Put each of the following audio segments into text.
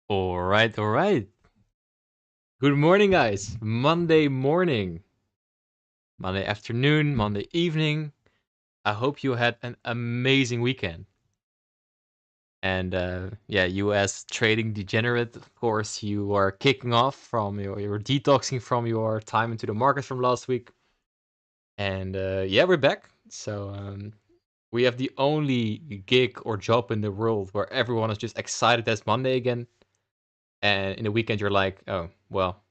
All right, all right. Good morning, guys. Monday morning, Monday afternoon, Monday evening. I hope you had an amazing weekend. And yeah, you as trading degenerate, of course, you are kicking off from your detoxing from your time into the market from last week. And yeah, we're back. So we have the only gig or job in the world where everyone is just excited as Monday again. And in the weekend, you're like, oh, well,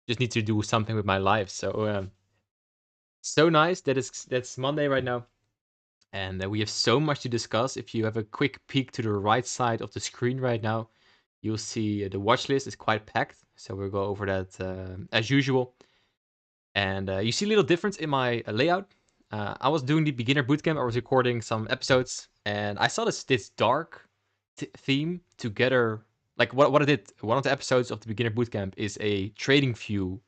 just need to do something with my life. So so nice that that's Monday right now, and we have so much to discuss. If you have a quick peek to the right side of the screen right now, you'll see the watch list is quite packed. So we'll go over that as usual. And you see a little difference in my layout. I was doing the beginner bootcamp. I was recording some episodes, and I saw this dark theme together. Like what I did, one of the episodes of the beginner bootcamp is a trading view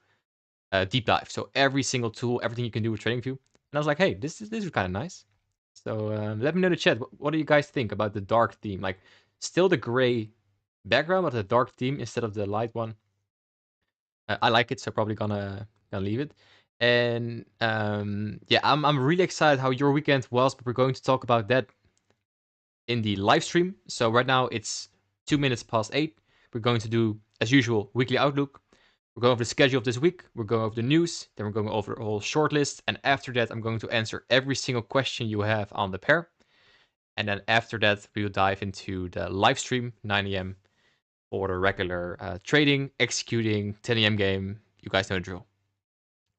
deep dive. So every single tool, everything you can do with TradingView. And I was like, hey, this is kind of nice. So let me know in the chat. What do you guys think about the dark theme? Like, still the gray background, but the dark theme instead of the light one. I like it, so probably gonna leave it. And yeah, I'm really excited how your weekend was, but we're going to talk about that in the live stream. So right now it's 2 minutes past 8. We're going to do, as usual, weekly outlook. We're going over the schedule of this week. We're going over the news. Then we're going over a whole shortlist. And after that, I'm going to answer every single question you have on the pair. And then after that, we will dive into the live stream, 9 a.m. for the regular trading, executing, 10 a.m. game. You guys know the drill.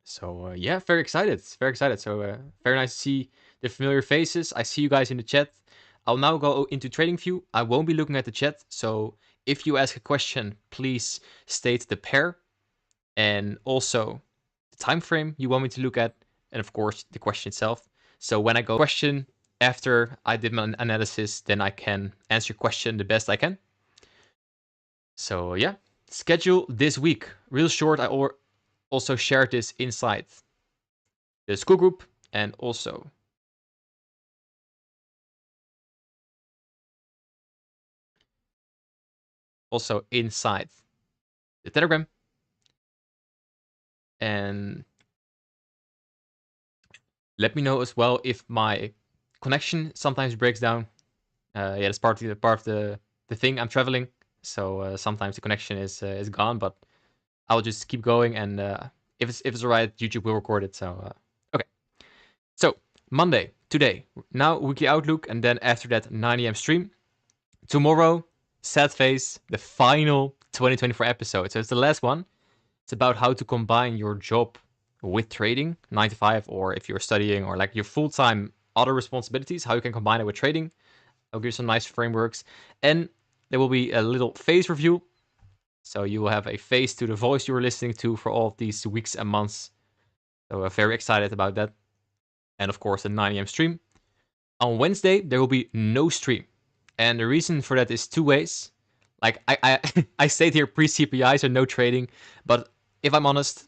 So yeah, very excited. Very excited. So very nice to see the familiar faces. I see you guys in the chat. I'll now go into TradingView. I won't be looking at the chat. So if you ask a question, please state the pair and also the time frame you want me to look at, and of course the question itself. So when I go question after I did my analysis, then I can answer your question the best I can. So yeah, schedule this week. Real short. I also shared this inside the Skool group and also inside the Telegram. And let me know as well if my connection sometimes breaks down. Yeah, that's part of the thing. I'm traveling, so sometimes the connection is gone. But I'll just keep going, and if it's alright, YouTube will record it. So okay. So Monday today, now weekly outlook, and then after that 9 a.m. stream. Tomorrow, sad face, the final 2024 episode. So it's the last one. It's about how to combine your job with trading, 9 to 5, or if you're studying or like your full time other responsibilities, how you can combine it with trading. I'll give you some nice frameworks. And there will be a little face review. So you will have a face to the voice you were listening to for all of these weeks and months. So we're very excited about that. And of course, the 9 a.m. stream. On Wednesday, there will be no stream. And the reason for that is two ways. Like I stayed here pre-CPI, so no trading. But if I'm honest,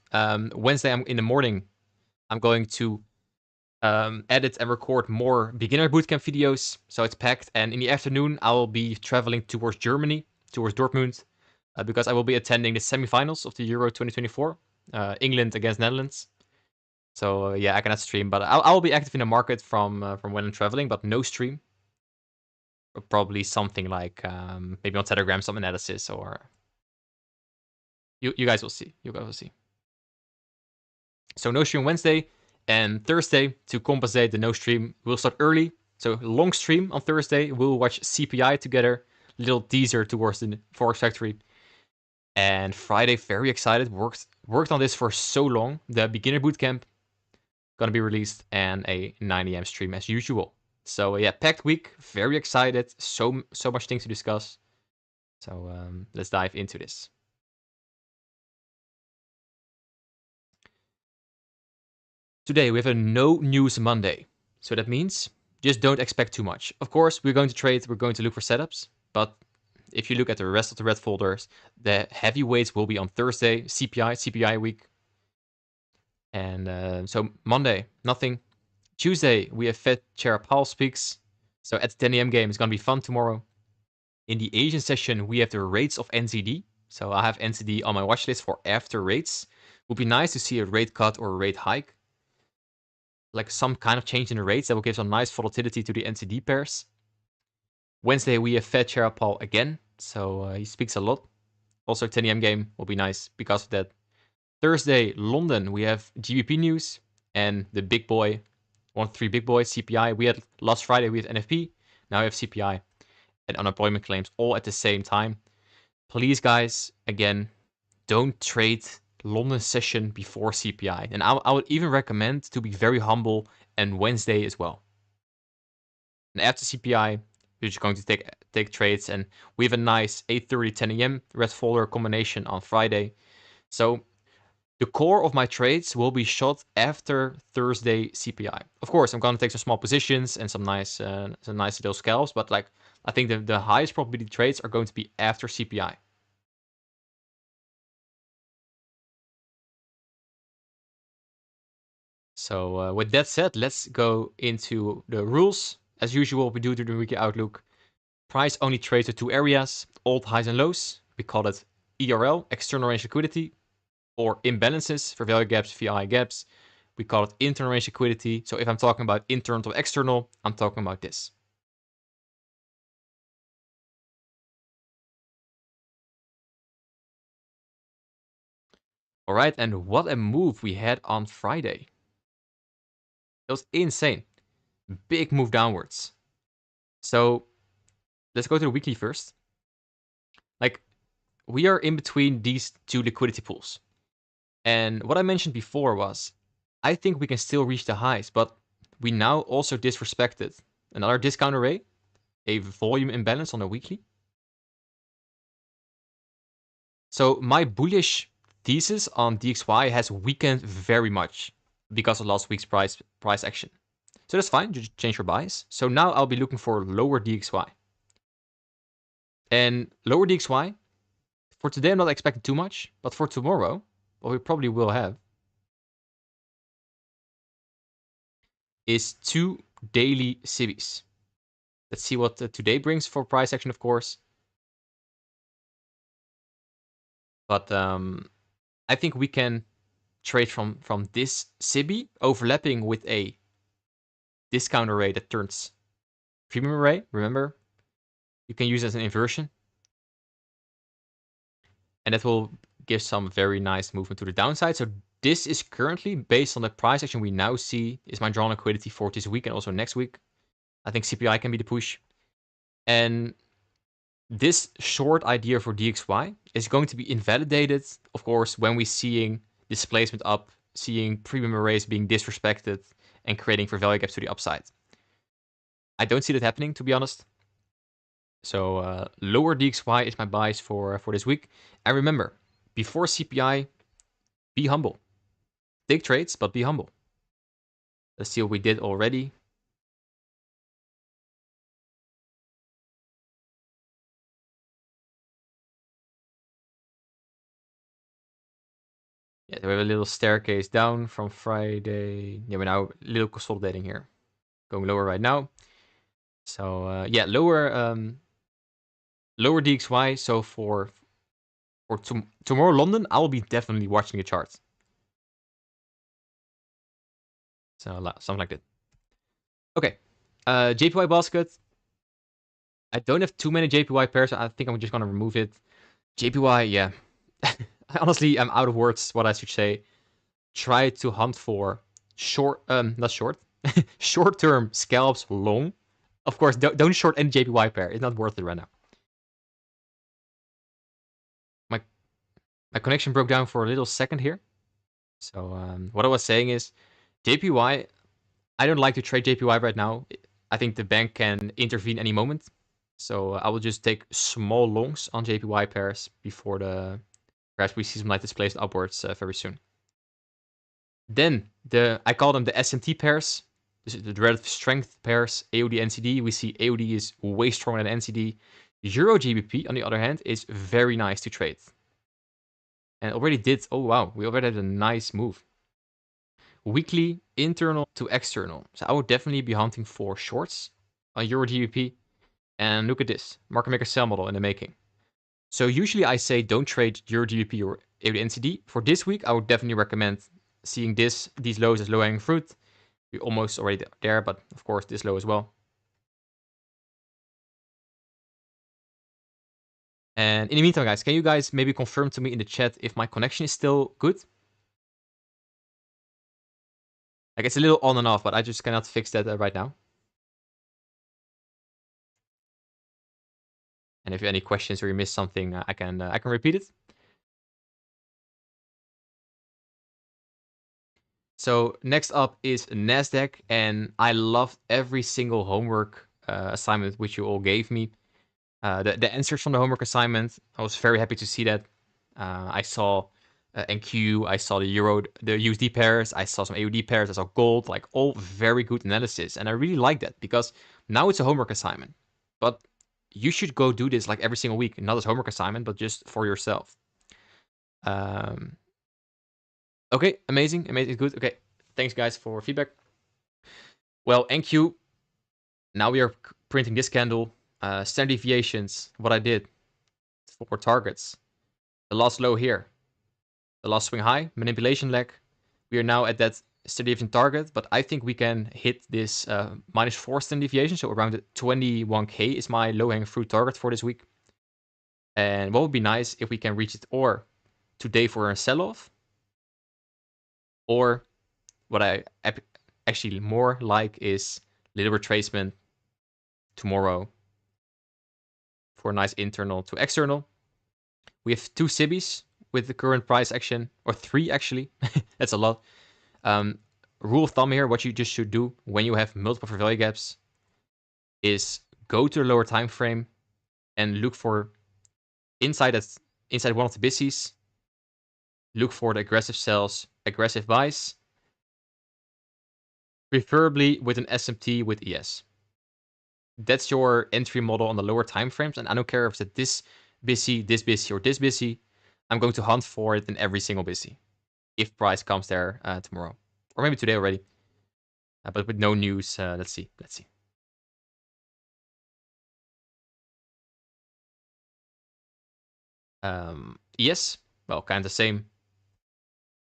Wednesday I'm in the morning. I'm going to edit and record more beginner bootcamp videos, so it's packed. And in the afternoon, I will be traveling towards Germany, towards Dortmund, because I will be attending the semifinals of the Euro 2024, England against Netherlands. So yeah, I cannot stream, but I'll be active in the market from when I'm traveling, but no stream. Probably something like maybe on Telegram, some analysis, or you guys will see. You guys will see. So no stream Wednesday and Thursday to compensate the no stream. We'll start early. So long stream on Thursday. We'll watch CPI together. Little teaser towards the Forex Factory. And Friday, very excited. Worked on this for so long. The beginner bootcamp gonna be released and a 9 a.m. stream as usual. So yeah, packed week. Very excited. So much things to discuss. So let's dive into this. Today we have a no news Monday. So that means just don't expect too much. Of course, we're going to trade, we're going to look for setups, but if you look at the rest of the red folders, the heavyweights will be on Thursday, CPI week. And so Monday, nothing. Tuesday, we have Fed Chair Powell speaks. So at the 10 a.m. game, it's going to be fun tomorrow. In the Asian session, we have the rates of NZD. So I have NZD on my watch list for after rates. Would be nice to see a rate cut or a rate hike. Like some kind of change in the rates that will give some nice volatility to the NZD pairs. Wednesday, we have Fed Chair Paul again. So he speaks a lot. Also, 10 AM game will be nice because of that. Thursday, London, we have GBP news and the big boy, one of the three big boys, CPI. We had last Friday, we had NFP. Now we have CPI and unemployment claims all at the same time. Please, guys, again, don't trade London session before CPI. And I would even recommend to be very humble and Wednesday as well. And after CPI, we're just going to take trades. And we have a nice 8:30, 10 AM red folder combination on Friday. So the core of my trades will be shot after Thursday CPI. Of course, I'm gonna take some small positions and some nice little scalps, but like I think the highest probability trades are going to be after CPI. So with that said, let's go into the rules. As usual, we do the weekly outlook. Price only trades to two areas: old highs and lows. We call it ERL, external range liquidity, or imbalances for value gaps, VI gaps. We call it internal range liquidity. So if I'm talking about internal to external, I'm talking about this. All right, and what a move we had on Friday. It was insane. Big move downwards. So let's go to the weekly first. Like, we are in between these two liquidity pools. And what I mentioned before was, I think we can still reach the highs, but we now also disrespected another discount array, a volume imbalance on a weekly. So my bullish thesis on DXY has weakened very much because of last week's price action. So that's fine, just change your bias. So now I'll be looking for lower DXY. And lower DXY, for today I'm not expecting too much, but for tomorrow, what we probably will have is 2 daily civvies. Let's see what today brings for price action, of course. But I think we can trade from this civvy overlapping with a discount array that turns premium array. Remember, you can use it as an inversion. And that will give some very nice movement to the downside. So this is currently, based on the price action we now see, is my drawn liquidity for this week and also next week. I think CPI can be the push. And this short idea for DXY is going to be invalidated, of course, when we're seeing displacement up, seeing premium arrays being disrespected, and creating for value gaps to the upside. I don't see that happening, to be honest. So lower DXY is my bias for this week. And remember, before CPI, be humble. Take trades, but be humble. Let's see what we did already. Yeah, we have a little staircase down from Friday. Yeah, we're now a little consolidating here. Going lower right now. So yeah, lower DXY. So for tomorrow London, I will be definitely watching the charts. So something like that. Okay, JPY basket. I don't have too many JPY pairs. I think I'm just gonna remove it. JPY, yeah. Honestly, I'm out of words. What I should say. Try to hunt for not short, short-term scalps long. Of course, don't short any JPY pair. It's not worth it right now. My connection broke down for a little second here. So what I was saying is, JPY, I don't like to trade JPY right now. I think the bank can intervene any moment. So I will just take small longs on JPY pairs before perhaps we see some light displaced upwards very soon. Then I call them the SMT pairs, the relative strength pairs, AOD NCD. We see AOD is way stronger than NCD. Euro GBP, on the other hand, is very nice to trade. And already did, oh wow, we already had a nice move. Weekly, internal to external. So I would definitely be hunting for shorts on Euro GBP. And look at this, market maker sell model in the making. So usually I say don't trade Euro GBP or AUD NCD. For this week, I would definitely recommend seeing these lows as low-hanging fruit. We're almost already there, but of course this low as well. And in the meantime, guys, can you guys maybe confirm to me in the chat if my connection is still good? Like, it's a little on and off, but I just cannot fix that right now. And if you have any questions or you missed something, I can repeat it. So next up is Nasdaq, and I loved every single homework assignment which you all gave me. The answers from the homework assignment, I was very happy to see that. I saw NQ, I saw the Euro, the USD pairs, I saw some AUD pairs, I saw gold, like all very good analysis. And I really like that because now it's a homework assignment. But you should go do this like every single week, not as homework assignment, but just for yourself. Okay, amazing, good. Okay, thanks guys for feedback. Well, NQ, now we are printing this candle. Standard deviations, what I did for targets. The last low here, the last swing high, manipulation leg. We are now at that standard deviation target, but I think we can hit this -4 standard deviation, so around 21k is my low-hanging fruit target for this week. And what would be nice if we can reach it or today for a sell-off, or what I actually more like is little retracement tomorrow for a nice internal to external. We have 2 SIBIs with the current price action, or 3 actually. That's a lot. Rule of thumb here, what you just should do when you have multiple fair value gaps is go to the lower time frame and look for inside one of the BISIs, look for the aggressive sells, aggressive buys, preferably with an SMT with ES. That's your entry model on the lower time frames, and I don't care if it's this BISI, or this BISI. I'm going to hunt for it in every single BISI if price comes there tomorrow, or maybe today already. But with no news, let's see. ES, well, kind of the same.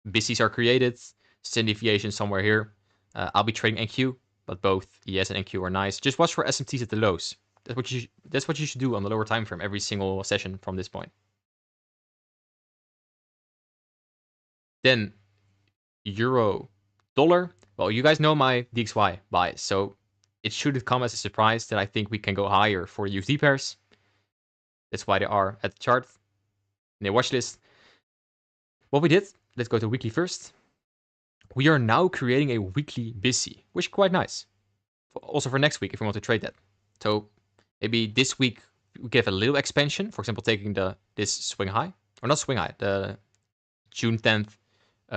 BISIs are created, standard deviation somewhere here. I'll be trading NQ, but both ES and NQ are nice. Just watch for SMTs at the lows. That's what you should do on the lower time frame every single session from this point. Then euro dollar. Well, you guys know my DXY buys, so it shouldn't come as a surprise that I think we can go higher for USD pairs. That's why they are at the chart in the watch list. What we did, let's go to weekly first. We are now creating a weekly BISI, which is quite nice. Also for next week if we want to trade that. So maybe this week we give a little expansion. For example, taking this swing high, or not swing high, the June 10th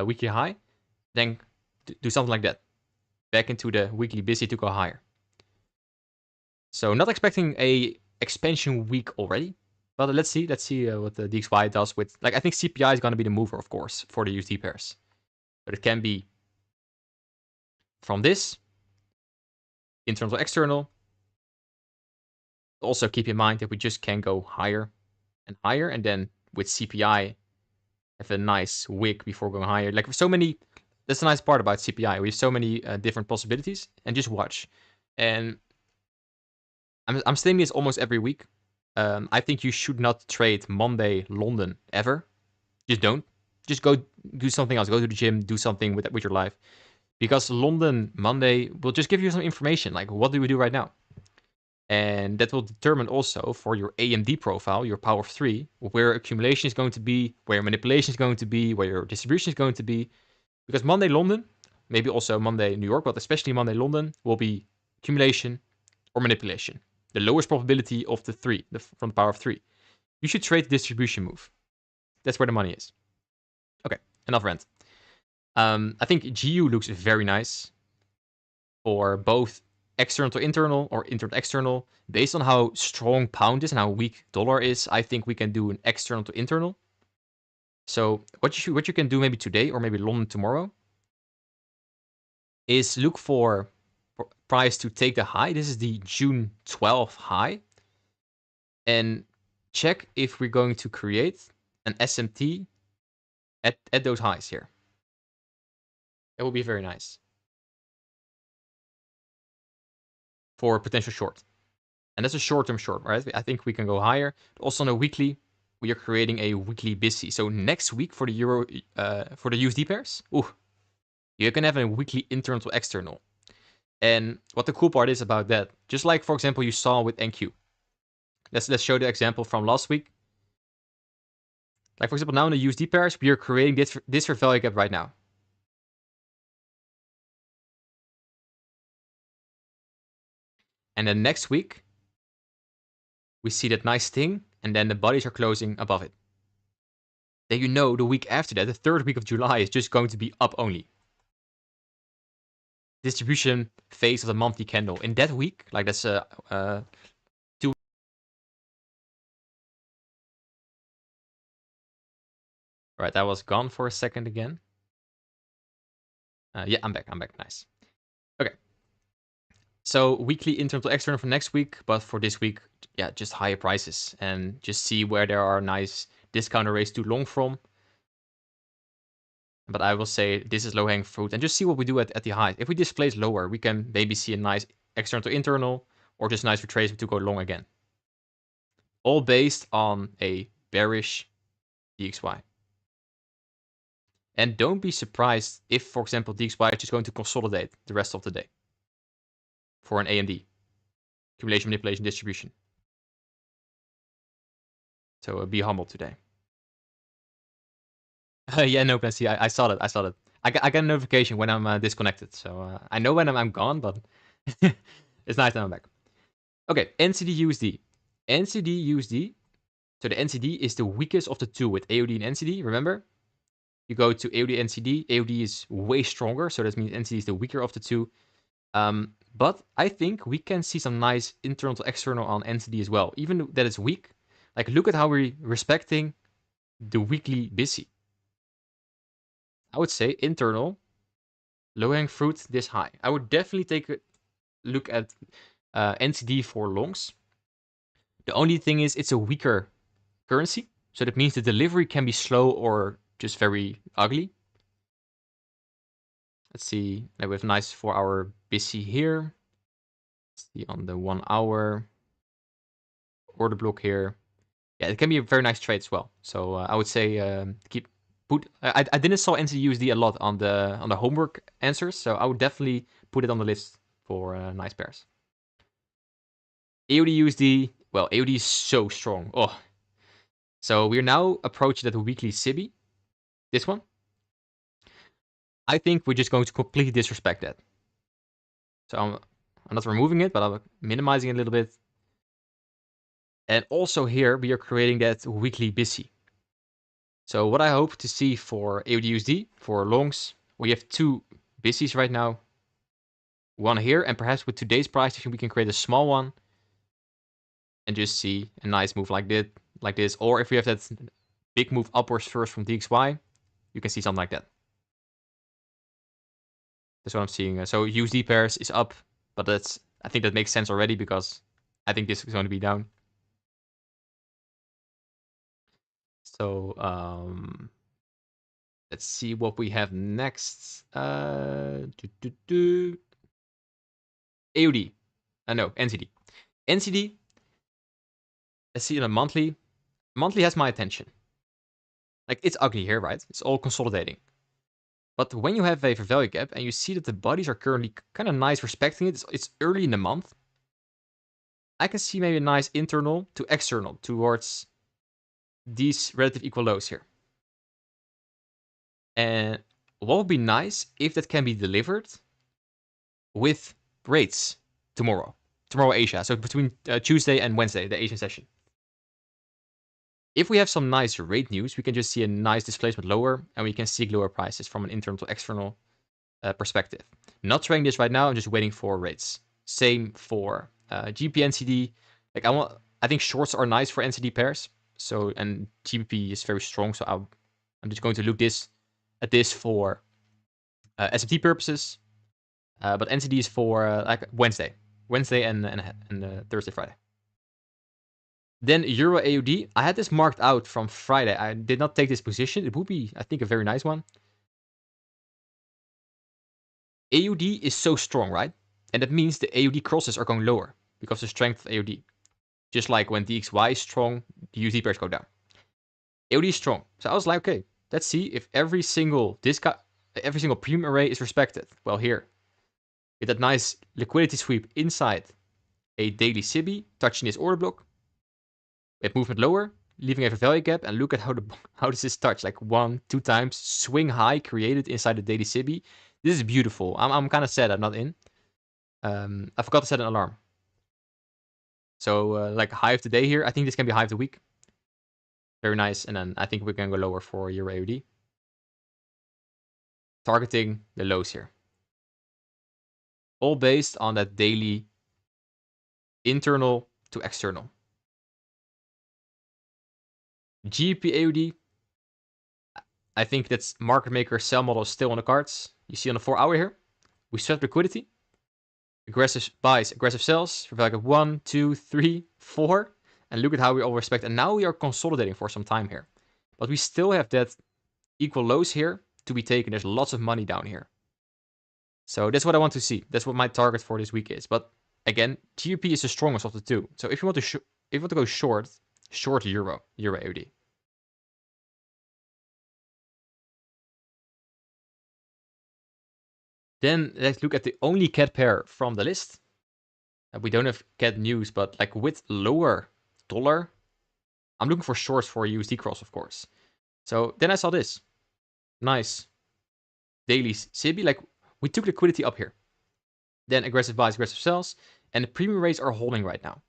weekly high. Then do something like that. Back into the weekly BISI to go higher. So not expecting a expansion week already. But let's see what the DXY does with, like, I think CPI is going to be the mover, of course, for the USD pairs. But it can be from this, internal to external. Also keep in mind that we just can go higher and higher, and then with CPI have a nice wick before going higher. Like, so many, that's the nice part about CPI. We have so many different possibilities, and just watch. And I'm saying this almost every week. I think you should not trade Monday London ever. Just don't. Just go do something else. Go to the gym. Do something with your life. Because London Monday will just give you some information. Like, what do we do right now? And that will determine also for your AMD profile, your power of 3, where accumulation is going to be, where manipulation is going to be, where your distribution is going to be. Because Monday London, maybe also Monday New York, but especially Monday London, will be accumulation or manipulation. The lowest probability of the 3, from the power of 3. You should trade the distribution move. That's where the money is. Okay, enough rant. I think GU looks very nice for both external to internal or internal to external. Based on how strong pound is and how weak dollar is, I think we can do an external to internal. So what you can do maybe today or maybe London tomorrow is look for price to take the high. This is the June 12th high. and check if we're going to create an SMT at those highs here. That will be very nice for potential short. And that's a short-term short, right? I think we can go higher. Also on a weekly, we are creating a weekly busy. So next week for the Euro, for the USD pairs, you can have a weekly internal to external. And what the cool part is about that, just like for example you saw with NQ. Let's show the example from last week. Like for example now in the USD pairs, we are creating this for value gap right now. And then next week, we see that nice thing, and then the bodies are closing above it. Then you know the week after that, the third week of July, is just going to be up only. Distribution phase of the monthly candle. In that week, like that's 2. Right, that was gone for a second again. Yeah, I'm back. Nice. Okay. So weekly internal to external for next week, but for this week, yeah, just higher prices and just see where there are nice discounter rates to long from. But I will say this is low-hanging fruit and just see what we do at the high. If we displace lower, we can maybe see a nice external to internal or just nice retracement to go long again. All based on a bearish DXY. And don't be surprised if, for example, DXY is just going to consolidate the rest of the day for an AMD. Accumulation, manipulation, distribution. So be humble today. Yeah, no, Nancy, I saw that. I got a notification when I'm disconnected. So I know when I'm gone, but it's nice that I'm back. Okay, NCD USD. NCD USD. So the NCD is the weakest of the two with AOD and NCD, remember? You go to AOD, NCD. AOD is way stronger, so that means NCD is the weaker of the two. But I think we can see some nice internal to external on NCD as well, even though that it's weak. Like, look at how we're respecting the weekly busy. I would say internal, low-hanging fruit this high. I would definitely take a look at NCD for longs. The only thing is it's a weaker currency, so that means the delivery can be slow or just very ugly. Let's see, we have a nice 4-hour busy here. Let's see on the 1 hour order block here. Yeah, it can be a very nice trade as well. So I would say I didn't saw NCUSD a lot on the homework answers, so I would definitely put it on the list for nice pairs. AOD USD, well, AOD is so strong. Oh, so we're now approaching that weekly SIBI. This one. I think we're just going to completely disrespect that. So I'm not removing it, but I'm minimizing it a little bit. And also here, we are creating that weekly busy. So what I hope to see for AUD/USD, for longs, we have 2 busies right now. One here, and perhaps with today's price, we can create a small one. And just see a nice move like this. Or if we have that big move upwards first from DXY, you can see something like that. That's what I'm seeing. So USD pairs is up, but I think that makes sense already because I think this is going to be down. So let's see what we have next. AUD. No, NCD. NCD. Let's see in a monthly. Monthly has my attention. Like, it's ugly here, right? It's all consolidating. But when you have a value gap and you see that the bodies are currently kind of nice respecting it, it's early in the month, I can see maybe a nice internal to external towards these relative equal lows here. And what would be nice if that can be delivered with rates tomorrow Asia. So between Tuesday and Wednesday, the Asian session. If we have some nice rate news, we can just see a nice displacement lower, and we can seek lower prices from an internal to external perspective. Not trading this right now, I'm just waiting for rates. Same for GBP NCD. Like I think shorts are nice for NCD pairs. So, and GBP is very strong, so I'm just going to look at this for SMT purposes. But NCD is for like Wednesday and Thursday, Friday. Then Euro AUD. I had this marked out from Friday. I did not take this position. It would be, I think, a very nice one. AUD is so strong, right? And that means the AUD crosses are going lower because of the strength of AUD. Just like when DXY is strong, the USD pairs go down. AUD is strong. So I was like, okay, let's see if every single premium array is respected. Well, here, with that nice liquidity sweep inside a daily SIBI, touching this order block, with movement lower, leaving a value gap, and look at how this is touched, like 1-2 times, swing high created inside the daily SIBI. This is beautiful. I'm kind of sad I'm not in. I forgot to set an alarm. So like high of the day here, I think this can be high of the week. Very nice, and then I think we can go lower for Euro AUD. Targeting the lows here. All based on that daily internal to external. GBP AUD, I think that's market maker sell model still on the cards. You see on the 4-hour here, we swept liquidity. Aggressive buys, aggressive sells for like 1, 2, 3, 4. And look at how we all respect. And now we are consolidating for some time here. But we still have that equal lows here to be taken. There's lots of money down here. So that's what I want to see. That's what my target for this week is. But again, GBP is the strongest of the two. So if you want to go short Euro AUD. Then let's look at the only CAD pair from the list. We don't have CAD news, but like with lower dollar, I'm looking for shorts for USD cross, of course. So then I saw this. Nice. Daily SIBI, like we took liquidity up here. Then aggressive buys, aggressive sells, and the premium rates are holding right now.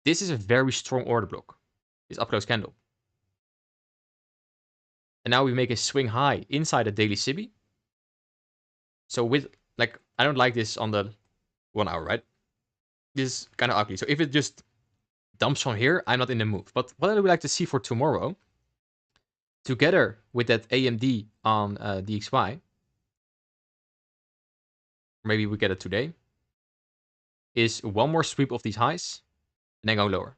This is a very strong order block, this up close candle. And now we make a swing high inside the daily SIBI. So with, like, I don't like this on the 1 hour, right? This is kind of ugly. So if it just dumps from here, I'm not in the move. But what I would like to see for tomorrow, together with that AMD on DXY, maybe we get it today, is one more sweep of these highs and then go lower.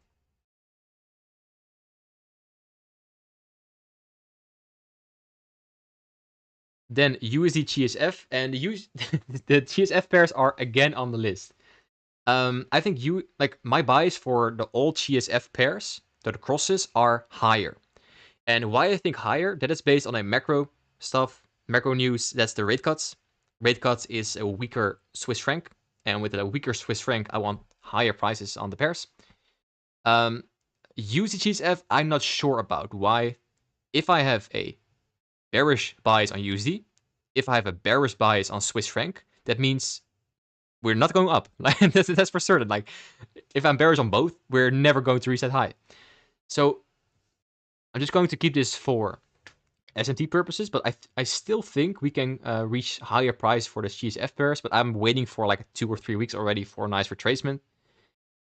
Then USD GSF, and the GSF pairs are again on the list. I think my buys for the old GSF pairs, the crosses, are higher. And why I think higher, that is based on a macro news, that's the rate cuts. Rate cuts is a weaker Swiss franc, and with a weaker Swiss franc, I want higher prices on the pairs. USD GSF, I'm not sure about. Why? If I have a bearish bias on USD, if I have a bearish bias on Swiss franc, that means we're not going up. Like that's for certain. Like if I'm bearish on both, we're never going to reset high. So I'm just going to keep this for S&T purposes, but I still think we can reach higher price for the GSF pairs, but I'm waiting for like 2 or 3 weeks already for a nice retracement.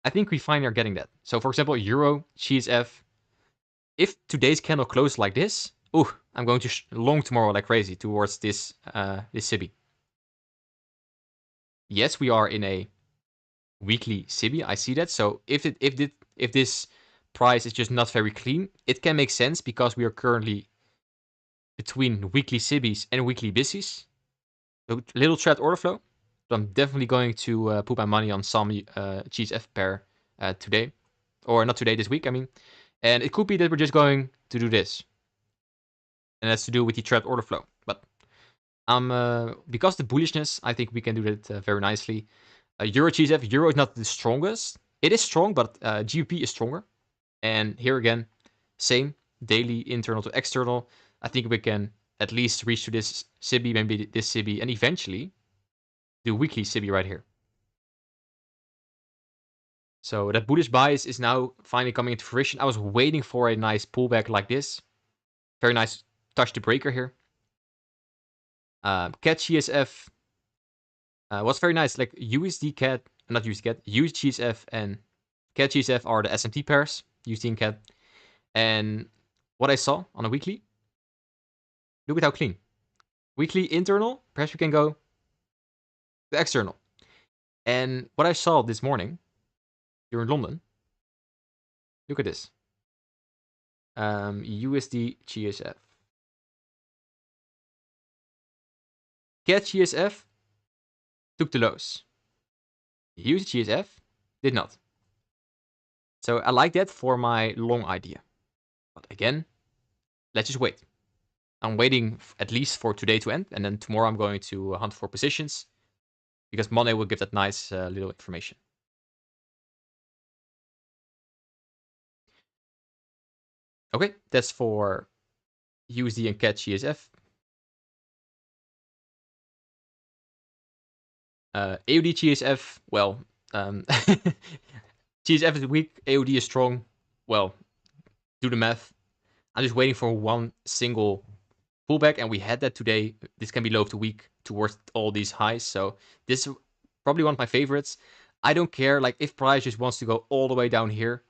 I think we finally are getting that. So for example, Euro, GSF, if today's candle closes like this, I'm going to long tomorrow like crazy towards this SIBI. Yes, we are in a weekly SIBI. I see that. So if this price is just not very clean, it can make sense because we are currently between weekly SIBIs and weekly BISIs. A little threat order flow. So I'm definitely going to put my money on some GSF pair today. Or not today, this week, I mean. And it could be that we're just going to do this. And that's to do with the trapped order flow. But because the bullishness, I think we can do that very nicely. Euro GSF, Euro is not the strongest. It is strong, but GBP is stronger. And here again, same, daily internal to external. I think we can at least reach to this SIBI, maybe this SIBI, and eventually the weekly SIBI right here. So that bullish bias is now finally coming into fruition. I was waiting for a nice pullback like this. Very nice touch the breaker here. CAD GSF was very nice. Like USD CAD, not USD CAD, USD GSF and CAD GSF are the SMT pairs, USD and CAD. And what I saw on a weekly, look at how clean. Weekly internal, perhaps we can go to external. And what I saw this morning here in London, Look at this. USD GSF. CAD GSF took the lows. USD GSF did not. So I like that for my long idea. But again, let's just wait. I'm waiting at least for today to end, and then tomorrow I'm going to hunt for positions, because Monday will give that nice little information. Okay, that's for USD and CAD GSF. AUD GSF, well, GSF is weak, AUD is strong. Well, do the math. I'm just waiting for one single pullback, and we had that today. This can be low of the week towards all these highs. So this is probably one of my favorites. I don't care, like, if price just wants to go all the way down here,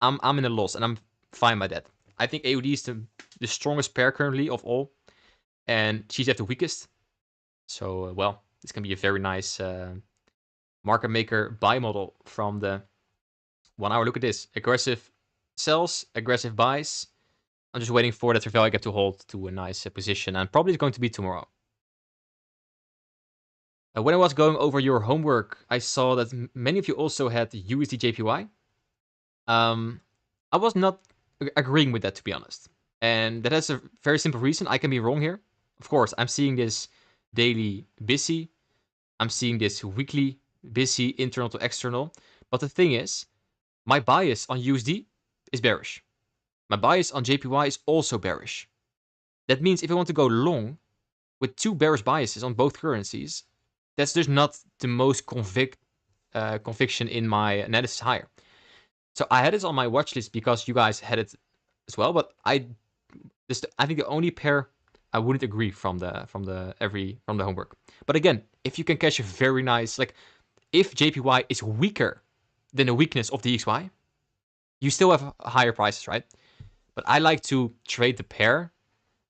I'm in a loss, and I'm fine by that. I think AUD is the strongest pair currently of all, and GSF the weakest. So, well, this can be a very nice market maker buy model from the 1 hour. Look at this. Aggressive sells, aggressive buys. I'm just waiting for that revalue gap to hold to a nice position, and probably it's going to be tomorrow. When I was going over your homework, I saw that many of you also had the USD JPY. I was not agreeing with that, to be honest. And that has a very simple reason. I can be wrong here. Of course, I'm seeing this daily busy. I'm seeing this weekly busy, internal to external. But the thing is, my bias on USD is bearish. My bias on JPY is also bearish. That means if I want to go long with two bearish biases on both currencies, that's just not the most conviction in my analysis higher. So I had this on my watch list because you guys had it as well, but I think the only pair I wouldn't agree from the homework. But again, if you can catch a very nice, like, if JPY is weaker than the weakness of the XY, you still have higher prices, right? But I like to trade the pair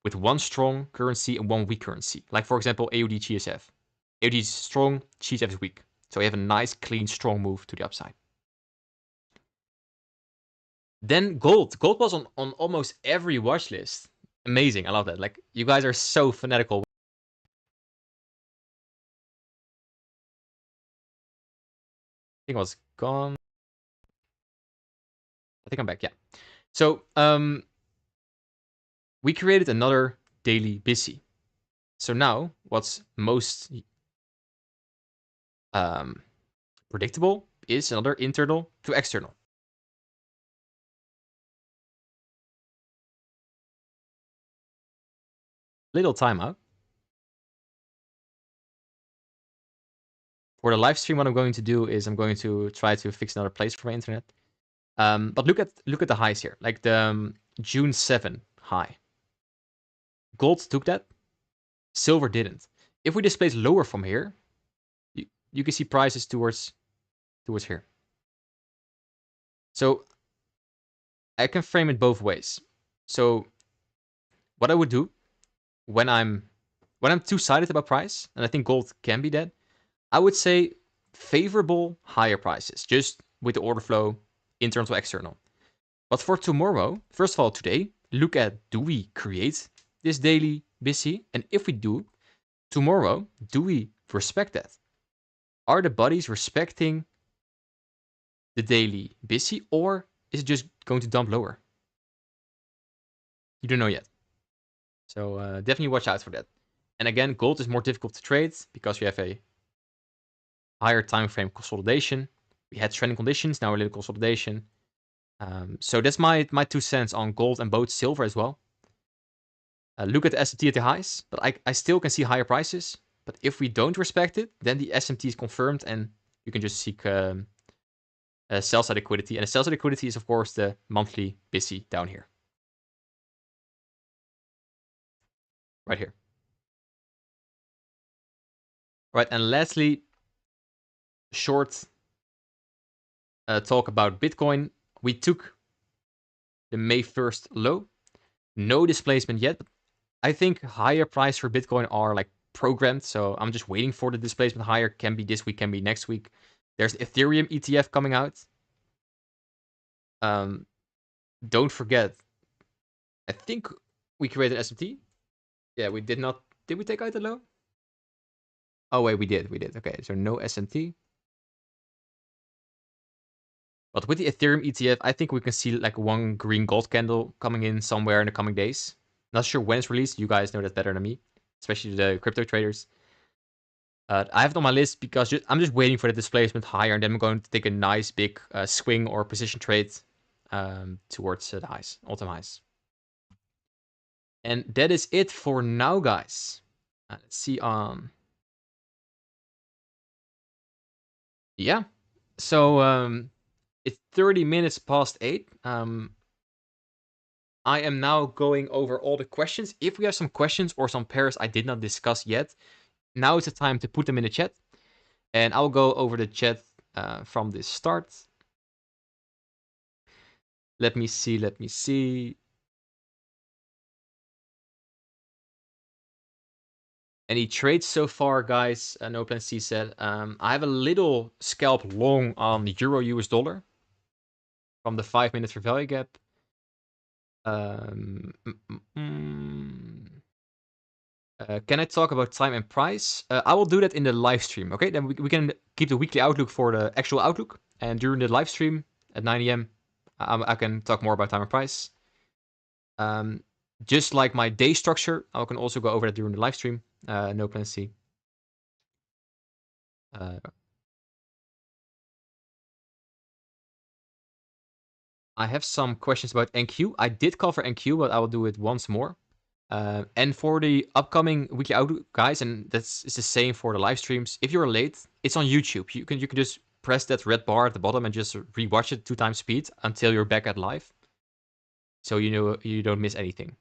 with one strong currency and one weak currency. Like, for example, AUD GSF. AUD is strong, GSF is weak. So you have a nice, clean, strong move to the upside. Then gold. Gold was on almost every watch list. Amazing. I love that. Like, you guys are so fanatical. I think I was gone. I think I'm back. Yeah. So we created another daily busy. So now what's most predictable is another internal to external. Little timeout. For the live stream, what I'm going to do is I'm going to try to fix another place for my internet. But look at the highs here, like the June 7 high. Gold took that, silver didn't. If we displace lower from here, you can see prices towards here. So I can frame it both ways. So what I would do when I'm two-sided about price, and I think gold can be that, I would say favorable higher prices, just with the order flow, internal to external. But for tomorrow, first of all, today, look at, do we create this daily busy? And if we do, tomorrow, do we respect that? Are the bodies respecting the daily busy, or is it just going to dump lower? You don't know yet. So definitely watch out for that. And again, gold is more difficult to trade because we have a higher time frame consolidation. We had trending conditions, now a little consolidation. So that's my 2 cents on gold and both silver as well. Look at the SMT at the highs, but I still can see higher prices. But if we don't respect it, then the SMT is confirmed, and you can just seek sell side liquidity. And the sell side liquidity is, of course, the monthly busy down here. Right here. Right, and lastly, short talk about Bitcoin. We took the May 1st low. No displacement yet. But I think higher price for Bitcoin are like programmed. So I'm just waiting for the displacement higher. Can be this week, can be next week. There's Ethereum ETF coming out. don't forget, I think we created SMT. Yeah, we did not. Did we take out the low? Oh wait, we did. We did. Okay, so no SMT. But with the Ethereum ETF, I think we can see like one green gold candle coming in somewhere in the coming days. Not sure when it's released. You guys know that better than me, especially the crypto traders. I have it on my list because I'm just waiting for the displacement higher, and then I'm going to take a nice big swing or position trade towards the highs, all-time highs. And that is it for now, guys. Let's see. Yeah. So it's 30 minutes past 8. I am now going over all the questions. If we have some questions or some pairs I did not discuss yet, now is the time to put them in the chat. And I'll go over the chat from the start. Let me see. Let me see. Any trades so far, guys? No Plan C said. I have a little scalp long on the Euro US dollar from the 5 minutes for value gap. Can I talk about time and price? I will do that in the live stream. Okay, then we can keep the weekly outlook for the actual outlook, and during the live stream at 9 a.m., I can talk more about time and price. Just like my day structure, I can also go over that during the live stream. No Plan C. I have some questions about NQ. I did cover NQ, but I will do it once more. And for the upcoming weekly outlook, guys, and it's the same for the live streams. If you're late, it's on YouTube. You can just press that red bar at the bottom and just rewatch it 2x speed until you're back at live, so you know you don't miss anything.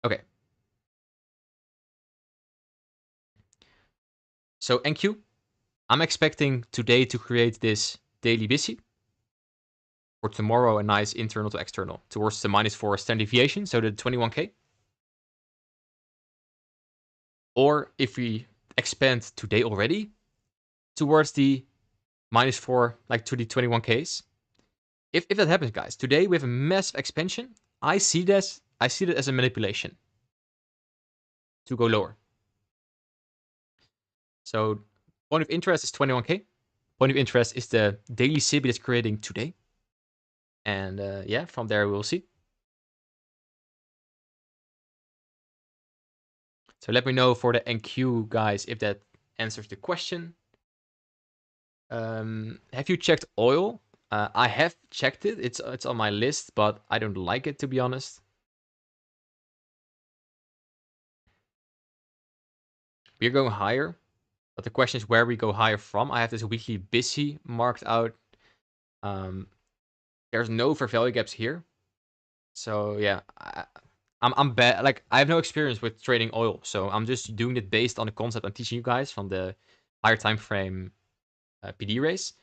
Okay. So NQ, I'm expecting today to create this daily busy. For tomorrow, a nice internal to external towards the -4 standard deviation, so the 21k. Or if we expand today already towards the -4, like to the 21Ks. If that happens, guys, today we have a massive expansion. I see that as a manipulation to go lower. So point of interest is 21K. Point of interest is the daily SIB that's creating today. And yeah, from there we'll see. So let me know for the NQ, guys, if that answers the question. Have you checked oil? I have checked it. It's on my list, but I don't like it, to be honest. We're going higher, but the question is where we go higher from. I have this weekly busy marked out. There's no fair value gaps here. So yeah, I'm bad. Like, I have no experience with trading oil, so I'm just doing it based on the concept I'm teaching you guys from the higher time frame PD race.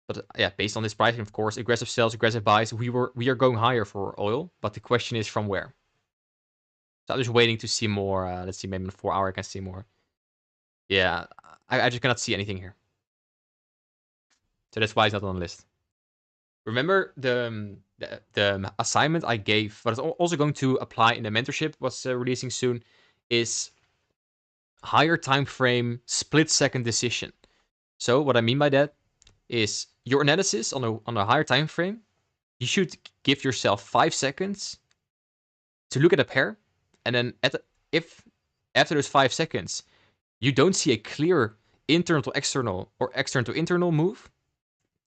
But yeah, based on this pricing, of course, aggressive sells, aggressive buys. We are going higher for oil, but the question is from where. So I'm just waiting to see more. Let's see, maybe in 4 hour I can see more. Yeah, I just cannot see anything here. So that's why it's not on the list. Remember the assignment I gave, but it's also going to apply in the mentorship, what's releasing soon, is higher time frame split second decision. So what I mean by that is your analysis on a higher time frame, you should give yourself 5 seconds to look at a pair, and then if after those 5 seconds you don't see a clear internal to external or external to internal move,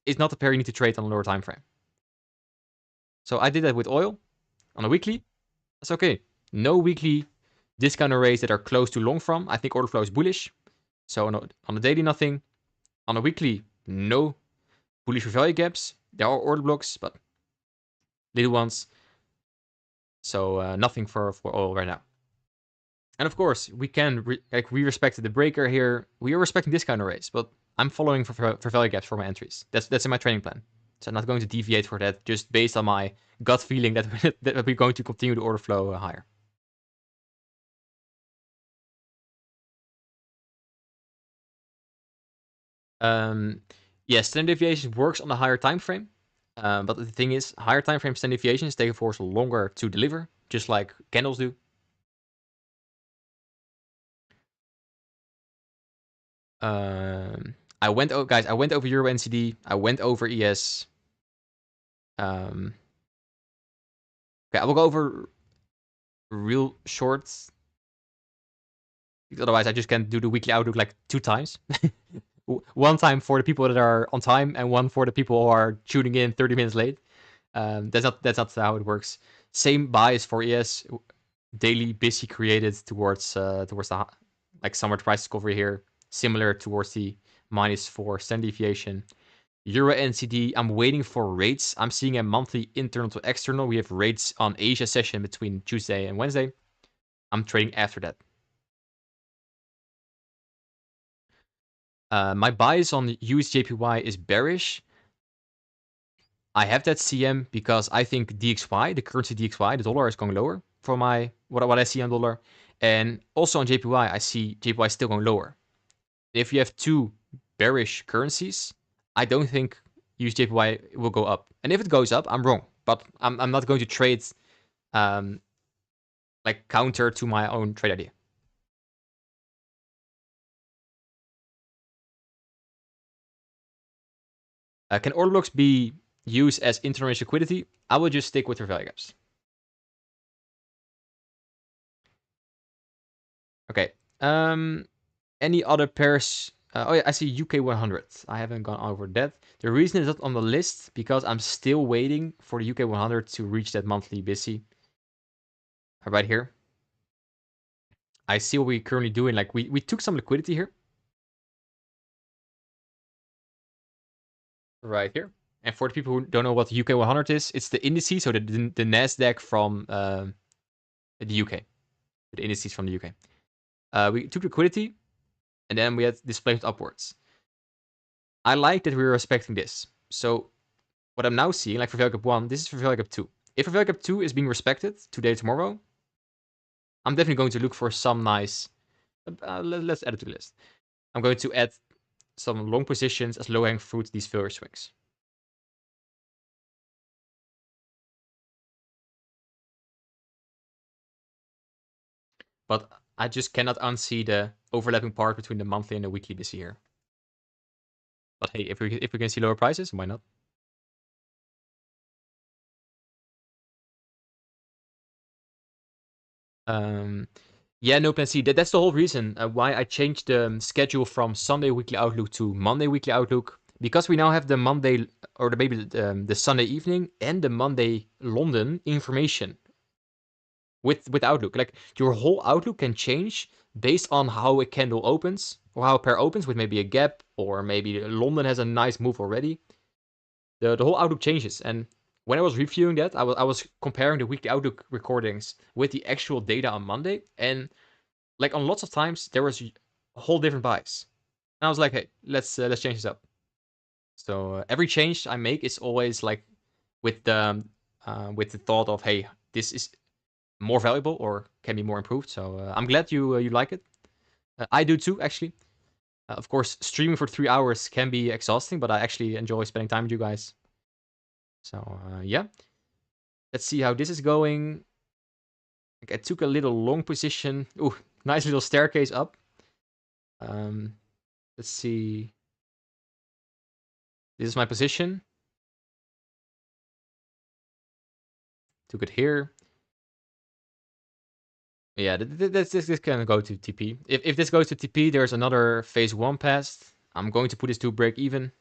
it's not a pair you need to trade on a lower time frame. So I did that with oil on a weekly. That's okay. No weekly discount arrays that are close to long from. I think order flow is bullish. So on a daily, nothing. On a weekly, no bullish for value gaps. There are order blocks, but little ones. So nothing for oil right now. And of course, we can we respected the breaker here. We are respecting discount arrays, but I'm following for value gaps for my entries. That's in my training plan. So I'm not going to deviate for that, just based on my gut feeling that that we're going to continue the order flow higher. Yeah, standard deviation works on a higher time frame. But the thing is, higher time frame standard deviations take, of course, longer to deliver, just like candles do. I went over Euro NCD. I went over ES. Okay, I will go over real shorts. Otherwise, I just can do the weekly outlook like 2 times. One time for the people that are on time, and one for the people who are tuning in 30 minutes late. That's not how it works. Same bias for ES. Daily busy created towards the like summer price discovery here, similar towards the -4 standard deviation. Euro NCD, I'm waiting for rates. I'm seeing a monthly internal to external. We have rates on Asia session between Tuesday and Wednesday. I'm trading after that. My bias on USJPY is bearish. I have that CM because I think DXY, the currency DXY, the dollar is going lower for what I see on dollar. And also on JPY, I see JPY still going lower. If you have two bearish currencies, I don't think USJPY will go up. And if it goes up, I'm wrong. But I'm not going to trade like counter to my own trade idea. Can order blocks be used as internal liquidity? I will just stick with their value gaps. Okay. Any other pairs? Oh yeah, I see UK 100. I haven't gone over that. The reason it's not on the list because I'm still waiting for the UK 100 to reach that monthly busy. Right here. I see what we're currently doing. Like we took some liquidity here. Right here. And for the people who don't know what the UK 100 is, it's the indices, so the Nasdaq from the UK, the indices from the UK. We took liquidity, and then we had displacement upwards. I like that we're respecting this. So what I'm now seeing, like for value gap 1, this is for value gap 2. If for value gap 2 is being respected today, tomorrow, I'm definitely going to look for some nice. Let's add it to the list. I'm going to add some long positions as low-hanging fruit these failure swings. But I just cannot unsee the overlapping part between the monthly and the weekly this year. But hey, if we can see lower prices, why not? Yeah, no plan C. That's the whole reason why I changed the schedule from Sunday weekly outlook to Monday weekly outlook. Because we now have the Monday or maybe the Sunday evening and the Monday London information with Outlook. Like your whole Outlook can change based on how a candle opens or how a pair opens with maybe a gap or maybe London has a nice move already. The whole Outlook changes. And when I was reviewing that, I was comparing the weekly Outlook recordings with the actual data on Monday, and like on lots of times there was a whole different bias. And I was like, hey, let's change this up. So every change I make is always like with the thought of, hey, this is more valuable or can be more improved. So I'm glad you like it. I do too, actually. Of course, streaming for 3 hours can be exhausting, but I actually enjoy spending time with you guys. So yeah, let's see how this is going. Like, I took a little long position. Ooh, nice little staircase up. Let's see. This is my position. Took it here. Yeah, this can go to TP. If this goes to TP, there's another phase 1 passed. I'm going to put this to break even.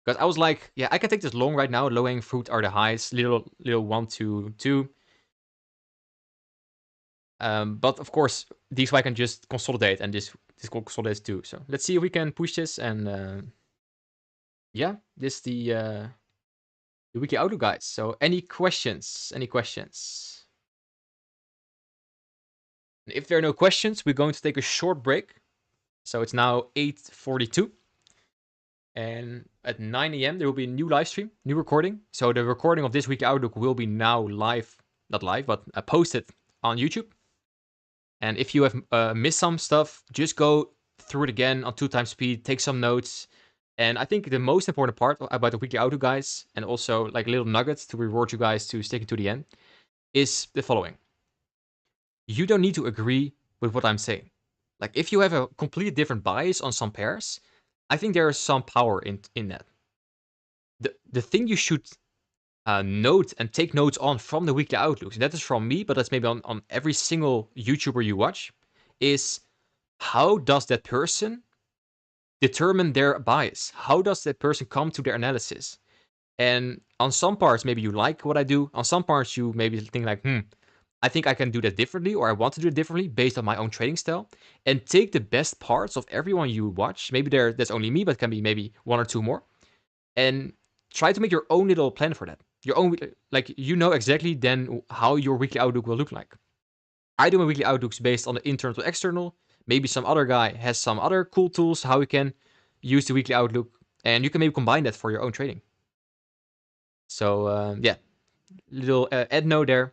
Because I was like, yeah, I can take this long right now. Low-hanging fruit are the highs. Little 1, 2, 2. But of course, these I can just consolidate, and this consolidates too. So let's see if we can push this. And yeah, this is the weekly outlook, guys. So any questions? Any questions? If there are no questions, we're going to take a short break. So it's now 8:42. And at 9 a.m. there will be a new live stream, new recording. So the recording of this weekly outlook will be now live, not live, but posted on YouTube. And if you have missed some stuff, just go through it again on 2x speed, take some notes. And I think the most important part about the weekly outlook, guys, and also like little nuggets to reward you guys to sticking to the end, is the following. You don't need to agree with what I'm saying. Like if you have a completely different bias on some pairs, I think there is some power in that. The thing you should note and take notes on from the weekly outlooks, and that is from me, but that's maybe on every single YouTuber you watch, is how does that person determine their bias? How does that person come to their analysis? And on some parts, maybe you like what I do. On some parts, you maybe think like, I think I can do that differently, or I want to do it differently based on my own trading style. And take the best parts of everyone you watch. Maybe that's only me, but it can be maybe one or two more. And try to make your own little plan for that. Your own, like, you know exactly then how your weekly outlook will look like. I do my weekly outlooks based on the internal to external. Maybe some other guy has some other cool tools how we can use the weekly outlook, and you can maybe combine that for your own trading. So yeah, little add note there.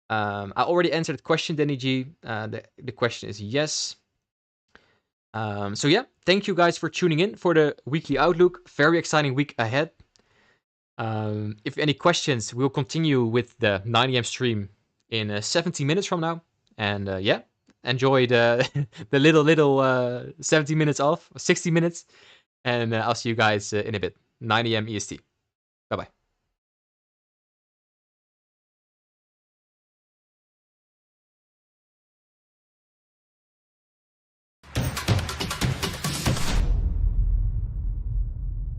I already answered the question, Danny G. The question is yes. So yeah, thank you guys for tuning in for the weekly outlook. Very exciting week ahead. If any questions, we'll continue with the 9 a.m. stream in 17 minutes from now. And yeah, enjoy the the little 17 minutes off, 60 minutes. And I'll see you guys in a bit. 9 a.m. EST.